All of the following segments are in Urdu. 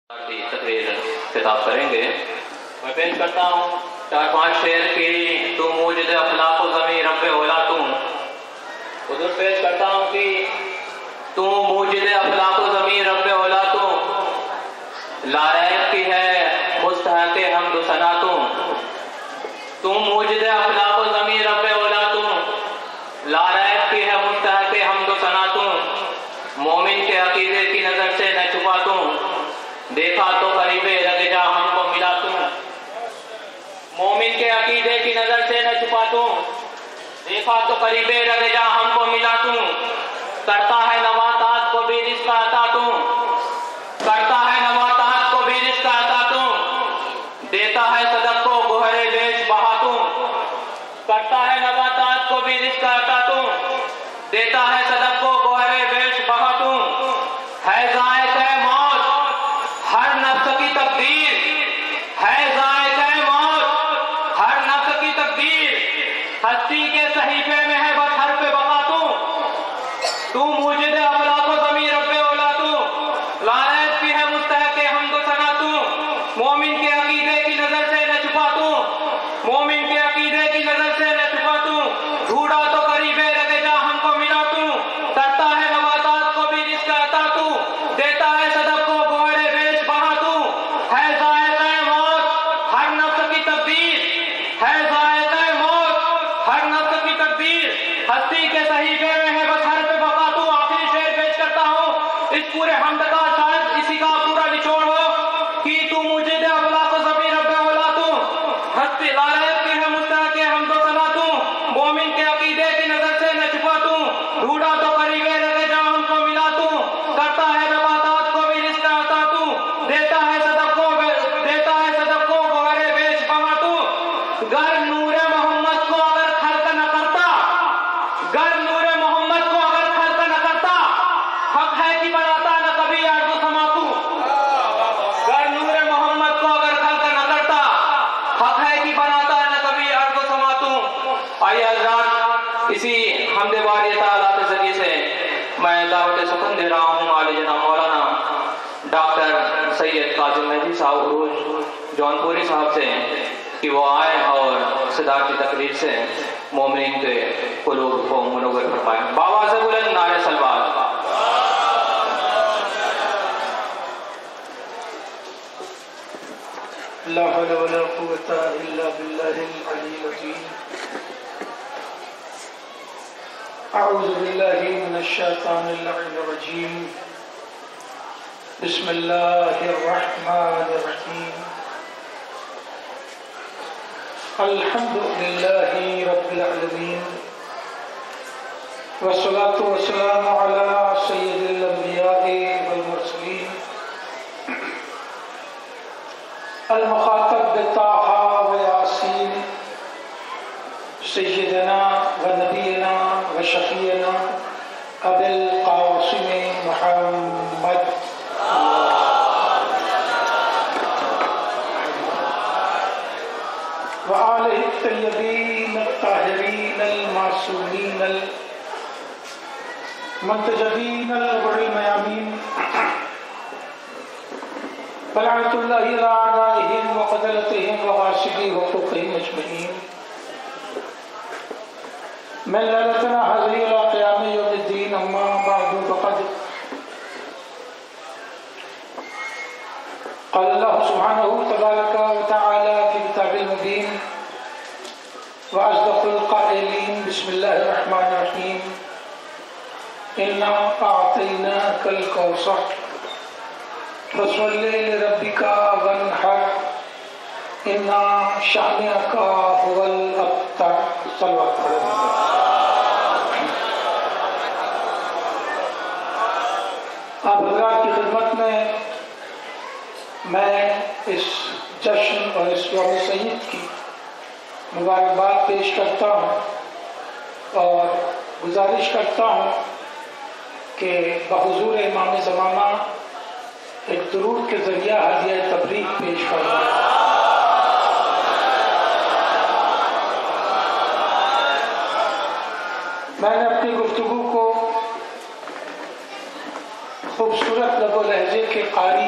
تقریر خطاب کریں گے۔ میں پیش کرتا ہوں 4-5 شعر کی تو موجد اخلاق و ضمیر رب اولا تم حضور پیش کرتا ہوں کہ تو موجد اخلاق و ضمیر رب اولا تم لائق کی ہے مستحق حمد و ثنا تم موجد اخلاق و ضمیر رب اولا تم لائق کی ہے مستحق حمد و ثنا تم مومن کے عقیدے کی نظر سے نہ چھپا تم دیکھا تو قریب رگ جا ہم کو ملا تم مومن کے عقیدے کی نظر سے نہ چھپا تم دیکھا تو قریب رگ جا ہم کو ملا تم کرتا ہے نباتات کو بھی رزق عطا تم کرتا ہے نباتات کو بھی رزق عطا تم دیتا ہے صدق کو گوہر بیش بہا تم کرتا ہے نباتات کو بھی رزق عطا تم دیتا ہے صدق کو گوہر بیش بہا تم ہے ذائقہ ہر نفس کی تقدیر ہے ذائقہ موت ہر نفس کی تقدیر ہستی کے صحیفے میں ہے بس ہر پہ بقا تو موجد اخلاق و ضمیر رب اولا تو لائق کی ہے مستحق حمد و ثنا تو مومن کے عقیدے کی نظر سے نہ چھپا تو مومن کے عقیدے کی نظر سے نہ چھپا تو ڈھونڈا تو قریب رگ جا ہم کو ملا تو کرتا ہے نباتات کو بھی رزق عطا تو دیتا ہے صدق کو گوہر بیش بہا تو ہے ذائقہ موت ہر نفس کی تقدیر ہے ذائقہ موت ہر نفس کی تقدیر ہستی کے صحیفے میں ہے بس ہر پہ بقا تو آخری شعر پیش کرتا ہوں اس پورے حمد کا شاید اسی کا پورا نچوڑ ہو کہ تو مجھے دے اخلاق و ضمیر رب اولا تو ہستی لائق کی ہے مستحق حمد و ثنا تو مومن کے عقیدے کی نظر سے نہ چھپا تو ڈھونڈا تو قریب رگ جا ہم کو ملا تو کرتا ہے نباتات کو بھی رزق عطا تو دیتا ہے صدق کو گوہر بیش بہا تو گر نور محمد کو اگر خلق نہ کرتا گر نور محمد کو اگر خلق نہ کرتا حق ہے کہ بناتا نہ کبھی ارض و سما تو گر نور محمد کو اگر خلق نہ کرتا حق ہے کہ بناتا نہ کبھی ارض و سما تو آئیے حضرات اسی حمد باری تعالیٰ کے ذریعے سے میں دعوت سخن دے رہا ہوں عالی جناب مولانا ڈاکٹر سید قاسم مہدی صاحب عروج جونپوری صاحب سے کہ وہ آئیں اور صداقتی تقریر سے مومنین کے قلوب کو منور فرمائیں بابا سے بلند نعرہ صلوات لا حول ولا قوة إلا بالله العلي العظيم أعوذ بالله من الشيطان اللعين الرجيم بسم الله الرحمن الرحيم الحمد لله رب العالمين والصلاة والسلام على سيد الأنبياء والمرسلين المخاطب بطه وياسين سيدنا ونبينا وشفينا أبي القاسم محمد وآله الطيبين الطاهرين المعصومين المنتجبين الغر الميامين فلعنة الله على أعدائهم وقتلتهم وغاصبي حقوقهم أجمعين من ليلتنا هذه إلى قيام يوم الدين أما بعد فقد قال الله سبحانه تبارك وتعالى في كتاب المبين وأصدق القائلين بسم الله الرحمن الرحيم إنا أعطيناك الكوثر فصل لربك وانحر إن شانئك هو الأبتر صلوات آپ حضرات کی خدمت میں اس جشن اور اس یوم سعید کی مبارکباد پیش کرتا ہوں اور گزارش کرتا ہوں کہ بحضور امام زمانہ ایک درود کے ذریعہ ہدیہ تبریک پیش کرتا ہوں میں نے اپنی گفتگو کو خوبصورت لب و لہجے کے قاری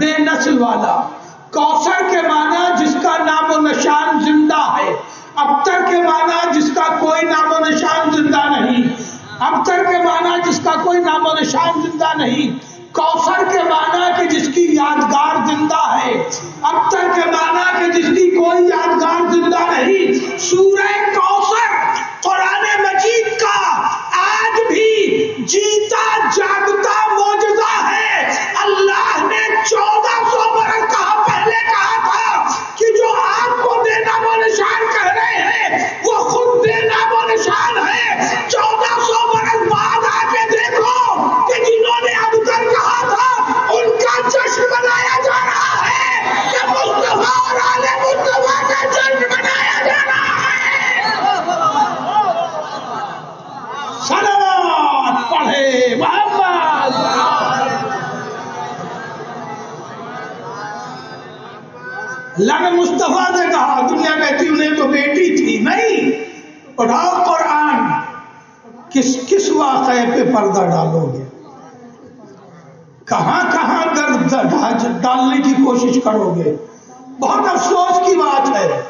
بے نسل والا، کوثر کے معنی جس کا نام و نشان زندہ ہے، ابتر کے معنی جس کا کوئی نام و نشان زندہ نہیں، ابتر کے معنی جس کا کوئی نام و نشان زندہ نہیں، کوثر کے معنی کہ جس کی یادگار زندہ ہے، ابتر کے معنی کہ جس کی کوئی یادگار زندہ نہیں۔ سورہ کوثر قرآن مجید کا آج بھی جیتا جاگتا معجزہ ہے۔ اللہ نے 1400 برس پہلے کہا تھا کہ جو آپ کو بے نام و نشان کہہ رہے ہیں وہ خود بے نام و نشان ہے۔ 1400 برس بعد آ کے دیکھو کہ جنہوں نے اب تک کہا تھا ان کا جشن منایا جا رہا ہے، کہ مصطفیٰ اور آل مصطفیٰ کا جشن منایا جا رہا ہے۔ صلوات پڑھے محمد۔ اللہ نے مصطفیٰ سے کہا، دنیا کہتی انہیں تو بیٹی تھی، نہیں، پڑھاؤ قرآن، کس واقعے پہ پردہ ڈالو گے، کہاں کہاں درد ڈالنے کی کوشش کرو گے۔ بہت افسوس کی بات ہے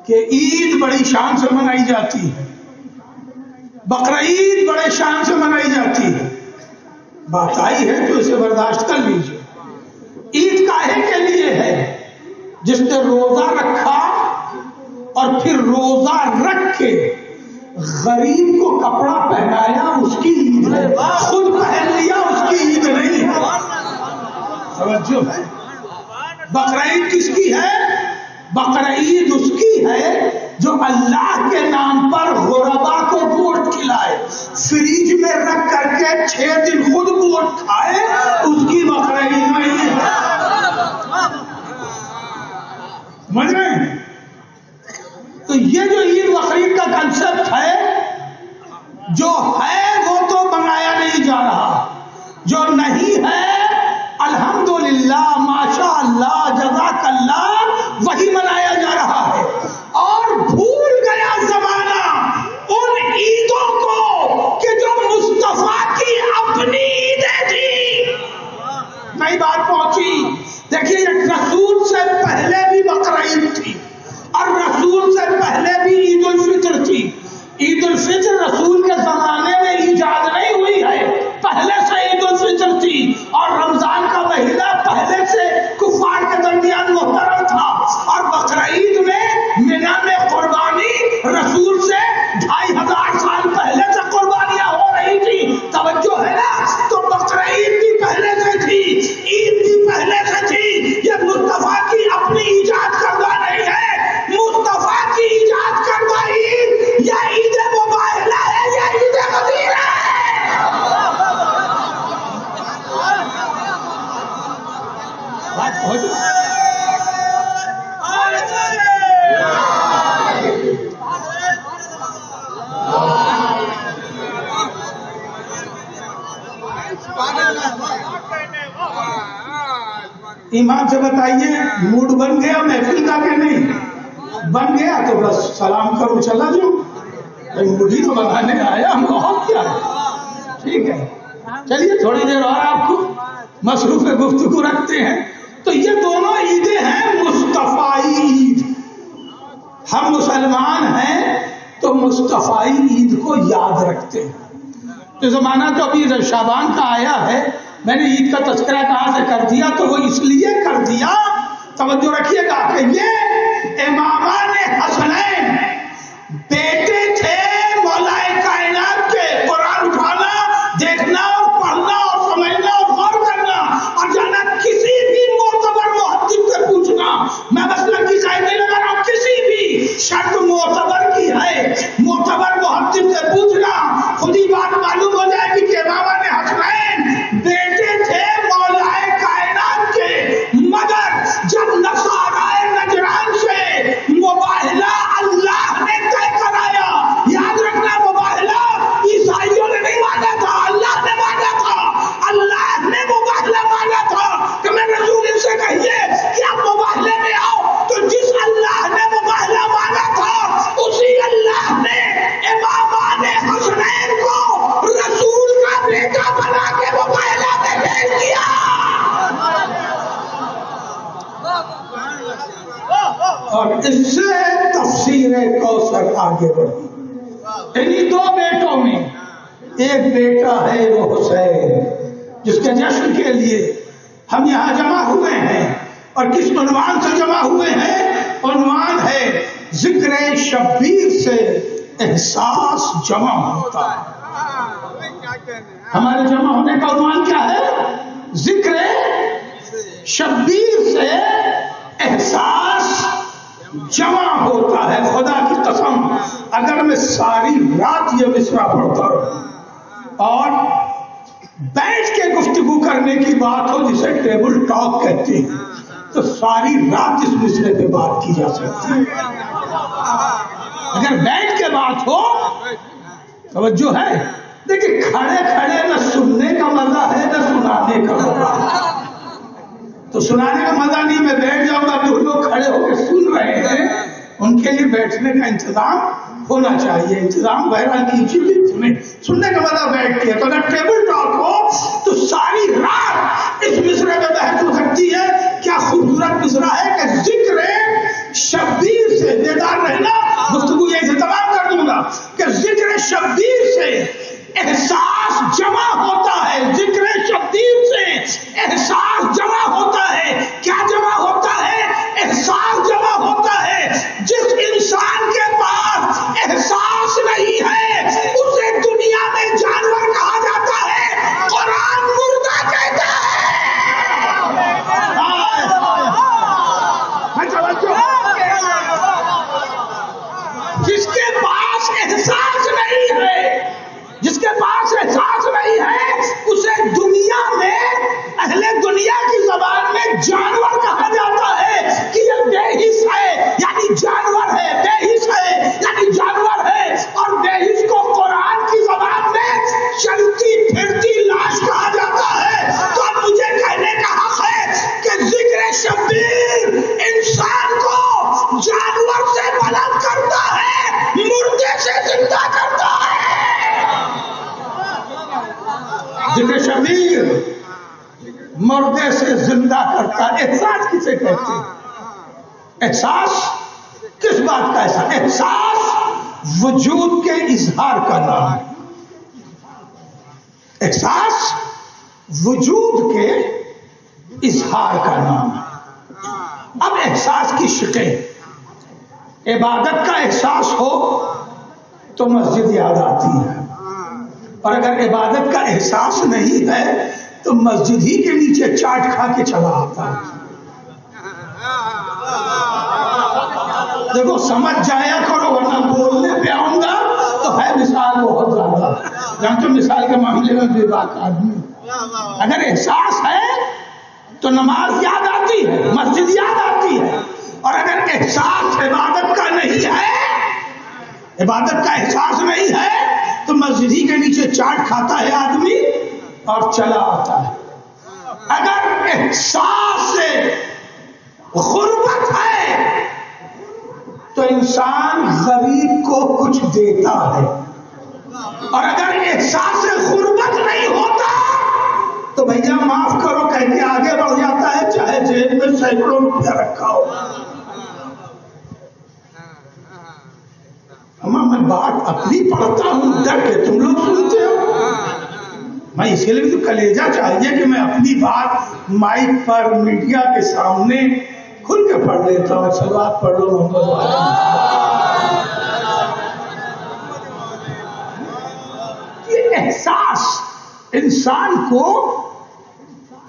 کہ عید بڑی شان سے منائی جاتی ہے، بقرعید بڑے شان سے منائی جاتی ہے، بات آئی ہے تو اسے برداشت کر لیجیے۔ عید کاہے کے لیے ہے؟ جس نے روزہ رکھا اور پھر روزہ رکھ کے غریب کو کپڑا پہنایا، اس کی عید ہے، خود پہن لیا اس کی عید نہیں ہے۔ توجہ ہے، بقرعید کس کی ہے؟ بقرعید اس کی ہے جو اللہ کے نام پر غربا کو گوشت کھلائے، فریج میں رکھ کر کے 6 دن خود گوشت کھائے، اس کی بقرعید نہیں ہے۔ سمجھ رہے ہیں؟ تو یہ جو عید بقرعید کا کنسپٹ ہے، جو ہے وہ تو منایا نہیں جا رہا، جو نہیں ہے الحمدللہ ماشاء اللہ جزاک اللہ وہی منایا جا رہا ہے۔ اور بھول گیا زمانہ ان عیدوں کو کہ جو مصطفیٰ کی اپنی عیدیں تھی۔ نئی بات پہنچی، دیکھیے ایک رسول سے پہلے بھی بقرعید تھی اور رسول سے پہلے بھی عید الفطر تھی۔ عید الفطر رسول کے زمانے میں ایجاد نہیں ہوئی ہے، پہلے سے عید الفطر تھی، اور رمضان کا مہینہ پہلے سے کفار کے درمیان محترم تھا، اور بقرعید میں مینا میں قربانی رسول سے 2500 سال پہلے سے قربانیاں ہو رہی تھی۔ توجہ ہے نا؟ تو بقرعید بھی پہلے سے تھی، عید بھی پہلے سے تھی۔ یہ مصطفیٰ کی اپنی ایجاد کردہ نہیں ہے، مصطفیٰ کی ایجاد کردہ عید یا عید مباہلہ ہے یا عید غدیر ہے۔ بات ہو جائے۔ ایمان سے بتائیے، موڈ بن گیا محفل کا کہ نہیں؟ بن گیا تو بس سلام کرو چلا جاؤ، موڈ ہی تو بنانے آیا ہم کو، اور کیا ہے؟ ٹھیک ہے، چلیے تھوڑی دیر اور آپ کو مصروف گفتگو رکھتے ہیں۔ تو یہ دونوں عیدیں ہیں مصطفائی عید۔ ہم مسلمان ہیں تو مصطفائی عید کو یاد رکھتے ہیں۔ تو زمانہ تو ابھی شعبان کا آیا ہے، میں نے عید کا تذکرہ کہاں سے کر دیا تو وہ اس لیے کر دیا، توجہ رکھیے گا، کہ یہ امامان حسنین بیٹے تھے مولا کائنات کے۔ قرآن اٹھانا، دیکھنا اور پڑھنا اور سمجھنا اور غور کرنا اور جانا، کسی بھی معتبر محدث سے پوچھنا، میں مسئلہ کی قائد نہیں لگا رہا ہوں، کسی بھی شرط معتبر کی ہے، معتبر محدث سے پوچھنا، خود ہی بات معلوم ہو جائے گی کہ امامان حسنین بیٹے تھے مولا کائنات کے۔ مگر جب نصارائے نجران اور اس سے تفسیر کوثر آگے بڑھی. انہی دو بیٹوں میں ایک بیٹا ہے وہ حسین، جس کے جشن کے لیے ہم یہاں جمع ہوئے ہیں. اور کس عنوان سے جمع ہوئے ہیں؟ عنوان ہے ذکر شبیر سے احساس جمع ہوتا ہے. ہمارے جمع ہونے کا عنوان کیا ہے؟ ذکر شبیر سے احساس جمع ہوتا ہے. خدا کی قسم اگر میں ساری رات یہ مصرع پڑھتا ہوں اور بیٹھ کے گفتگو کرنے کی بات ہو جسے ٹیبل ٹاک کہتے ہیں تو ساری رات اس مصرع پہ بات کی جا سکتی ہے. اگر بیٹھ کے بات ہو توجہ ہے. دیکھیں کھڑے کھڑے نہ سننے کا مزہ ہے نہ سنانے کا مزہ ہے. تو سنانے کا مزہ نہیں، میں بیٹھ جاؤں گا. جو لوگ کھڑے ہو کے سن رہے ہیں ان کے لیے بیٹھنے کا انتظام ہونا چاہیے. انتظام بہرحال کیجیے. سننے کا مزہ بیٹھ کے. تو اگر ٹیبل ٹاک ہو تو ساری رات اس مصرع پہ بحث ہو سکتی ہے. کیا خوبصورت مصرع ہے کہ ذکر شبیر سے بیدار رہنا. گفتگو یہی سے تمام کر دوں گا کہ ذکر شبیر سے احساس جمع ہوتا ہے. ذکر شبیر سے احساس جمع ہوتا ہے. کیا جمع ہوتا ہے؟ احساس جمع ہوتا ہے. جس انسان کے پاس احساس نہیں ہے اسے دنیا میں جانور کہا جاتا ہے. قرآن مردہ کہتا ہے. جس کے پاس احساس نہیں ہے، جس کے پاس احساس نہیں ہے اسے دنیا میں اہل دنیا کی زبان میں جانور کہا جاتا ہے کہ یہ بے حس ہے، یعنی جانور ہے. بے حس ہے یعنی جانور ہے. اور بے حس کو قرآن کی زبان میں چلتی پھرتی لاش کہا جاتا ہے. تو اب مجھے کہنے کا حق ہے کہ ذکر شبیر انسان کو جانور سے بلند کرتا ہے، مردے سے زندہ کرتا ہے. ذکر شبیر مردے سے زندہ کرتا ہے. احساس کسے کہتے ہیں؟ احساس کس بات کا احساس؟ احساس وجود کے اظہار کا نام ہے. احساس وجود کے اظہار کا نام ہے. اب احساس کی شکلیں. عبادت کا احساس ہو تو مسجد یاد آتی ہے، اور اگر عبادت کا احساس نہیں ہے تو مسجد ہی کے نیچے چاٹ کھا کے چلا آتا ہے. دیکھو سمجھ جایا کرو ورنہ بولنے پہ آؤں گا تو ہے مثال بہت زیادہ. جانتے مثال کے معاملے میں بے بات آدمی. اگر احساس ہے تو نماز یاد آتی ہے، مسجد یاد آتی ہے. اور اگر احساس عبادت کا نہیں ہے، عبادت کا احساس نہیں ہے تو مسجد ہی کے نیچے چاٹ کھاتا ہے آدمی اور چلا آتا ہے. اگر احساس سے غربت ہے تو انسان غریب کو کچھ دیتا ہے، اور اگر احساس سے غربت نہیں ہوتا تو بھیا معاف کرو کہہ کے آگے بڑھ جاتا ہے، چاہے جیب میں سینکڑوں روپیہ رکھا ہو. میں بات اپنی پڑھتا ہوں ڈر کے، تم لوگ سنتے ہو. میں اس کے لیے تو کلیجہ چاہیے کہ میں اپنی بات مائک پر میڈیا کے سامنے کھل کے پڑھ لیتا ہوں. صلوات پڑھ لو محمد. یہ احساس انسان کو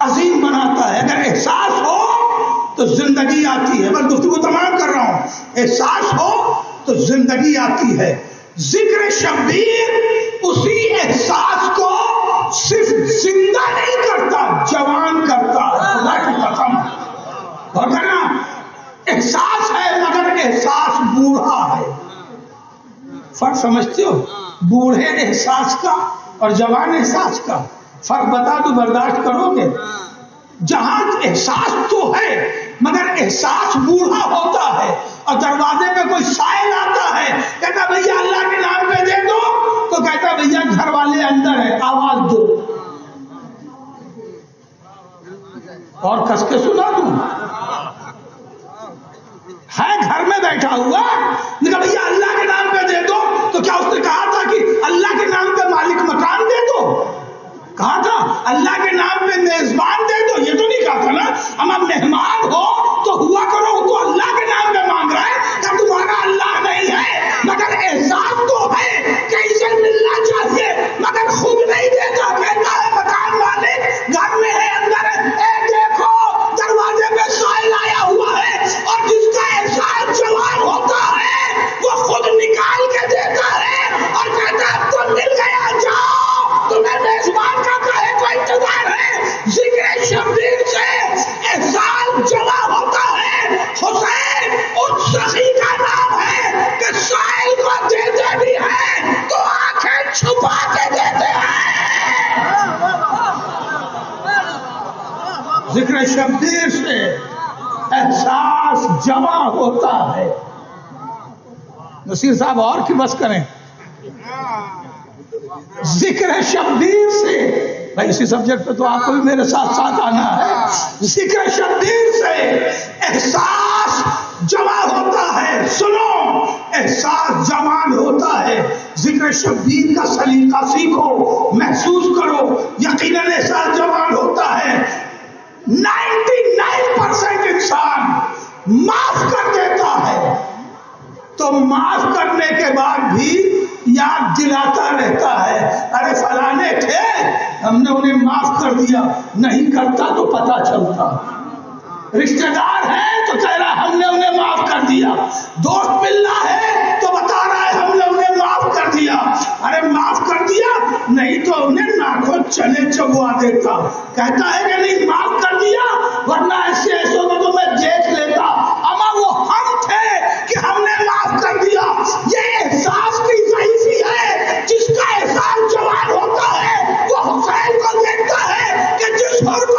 عظیم بناتا ہے. اگر احساس ہو تو زندگی آتی ہے. میں گفتگو تمام کر رہا ہوں. احساس ہو تو زندگی آتی ہے. ذکر شبیر اسی احساس کو صرف زندہ نہیں کرتا، جوان کرتا ہے. خدا کی قسم. اور کہنا احساس ہے مگر احساس بوڑھا ہے. فرق سمجھتے ہو؟ بوڑھے احساس کا اور جوان احساس کا فرق بتا تو برداشت کرو گے. جہاں احساس تو ہے مگر احساس بوڑھا ہوتا ہے اور دروازے پہ کوئی سائل آتا ہے کہتا بھیا اللہ کے نام پہ دے دو تو کہتا بھیا گھر والے اندر ہے آواز دو. اور کس کے سنا دوں. ہے گھر میں بیٹھا ہوا، لیکن بھیا اللہ کے نام پہ دے دو، تو کیا اس نے کہا تھا کہ اللہ کے نام پہ مالک مکان دے دو؟ کہا تھا اللہ کے نام پہ میزبان دے دو؟ یہ تو نہیں کہا تھا نا. اما مہمان ہو تو ہوا کرو، تو اللہ کے نام پہ مانگ رہا ہے کہ تمہارا اللہ نہیں ہے، مگر احساس تو ہے کہ اسے ملنا چاہیے، مگر خود نہیں دیتا. کہتا ہے مکان مالک گھر میں ہے، اندر ہے، اے دیکھو دروازے پہ سائل آیا ہوا ہے، اور جس کا احساس جوان ہوتا ہے وہ خود نکال کے دیتا ہے اور کہتا ہے تم مل گیا، جاؤ، تمہیں میزبان کا کہے کو انتظار ہے. ذکر شبیر سے احساس جمع ہوتا ہے. حسین اس سخی کا نام ہے کہ سائل کو دیتے بھی ہیں تو آنکھیں چھپا کے دیتے ہیں. ذکر شبیر سے احساس جمع ہوتا ہے. نصیر صاحب اور کی بس کریں. ذکر شبیر سے، بھائی اسی سبجیکٹ پہ تو آپ کو بھی میرے ساتھ ساتھ آنا ہے. ذکر شبیر سے احساس جمع ہوتا ہے. سنو، احساس جمع ہوتا ہے. ذکر شبیر کا سلیقہ سیکھو، محسوس کرو، یقیناً احساس جمع ہوتا ہے. 99% انسان معاف کر دیتا ہے، تو معاف کرنے کے بعد بھی یاد دلاتا رہتا ہے، ارے فلانے تھے ہم نے انہیں معاف کر دیا. نہیں کرتا تو پتا چلتا. رشتہ دار ہے تو کہہ رہا ہم نے انہیں معاف کر دیا. دوست ملنا ہے تو بتا رہا ہے ہم نے انہیں معاف کر دیا. ارے معاف کر دیا نہیں تو انہیں ناخن چنے چبوا دیتا. کہتا ہے کہ نہیں معاف کر دیا، ورنہ ایسے میں تو میں دیکھ لیتا. اما وہ ہم تھے کہ ہم نے معاف کر دیا. یہ احساس کی ضعیفی ہے. جس کا احساس جوان ہوتا ہے وہ حسین کو دیکھتا ہے کہ جس پر